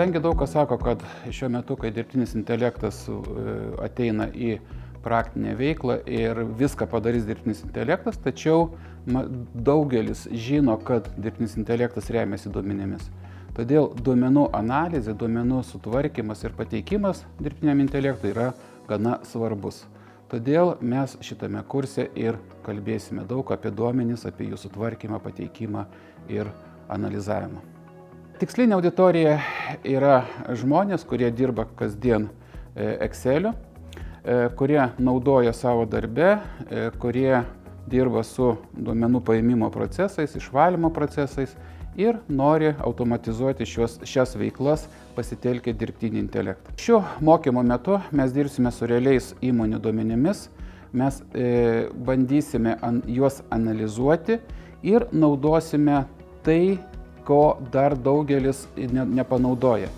Kadangi daug kas sako, kad šiuo metu, kai dirbtinis intelektas ateina į praktinę veiklą ir viską padarys dirbtinis intelektas, tačiau daugelis žino, kad dirbtinis intelektas remiasi duomenimis. Todėl duomenų analizė, duomenų sutvarkymas ir pateikimas dirbtiniam intelektui yra gana svarbus. Todėl mes šitame kurse ir kalbėsime daug apie duomenis, apie jų sutvarkymą, pateikimą ir analizavimą. Tikslinė auditorija yra žmonės, kurie dirba kasdien Exceliu, kurie naudoja savo darbe, kurie dirba su duomenų paėmimo procesais, išvalymo procesais ir nori automatizuoti šias veiklas pasitelkę dirbtinį intelektą. Šiuo mokymo metu mes dirbsime su realiais įmonių duomenimis, mes bandysime juos analizuoti ir naudosime tai, ko dar daugelis nepanaudoja.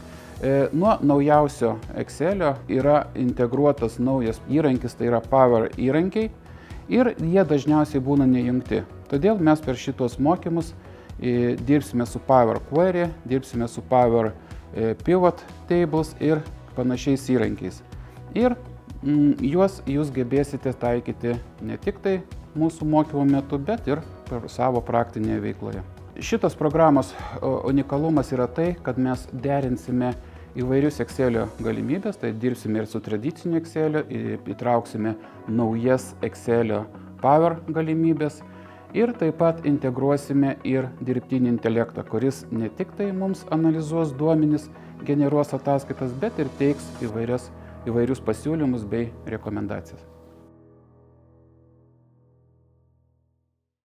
Nuo naujausio Excelio yra integruotas naujas įrankis, tai yra Power įrankiai, ir jie dažniausiai būna nejungti. Todėl mes per šitos mokymus dirbsime su Power Query, dirbsime su Power Pivot Tables ir panašiais įrankiais. Ir juos jūs gebėsite taikyti ne tik tai mūsų mokymo metu, bet ir per savo praktinėje veikloje. Šitos programos unikalumas yra tai, kad mes derinsime įvairius Excelio galimybės, tai dirbsime ir su tradiciniu Exceliu, įtrauksime naujas Excelio Power galimybės ir taip pat integruosime ir dirbtinį intelektą, kuris ne tik tai mums analizuos duomenis, generuos ataskaitas, bet ir teiks įvairius pasiūlymus bei rekomendacijas.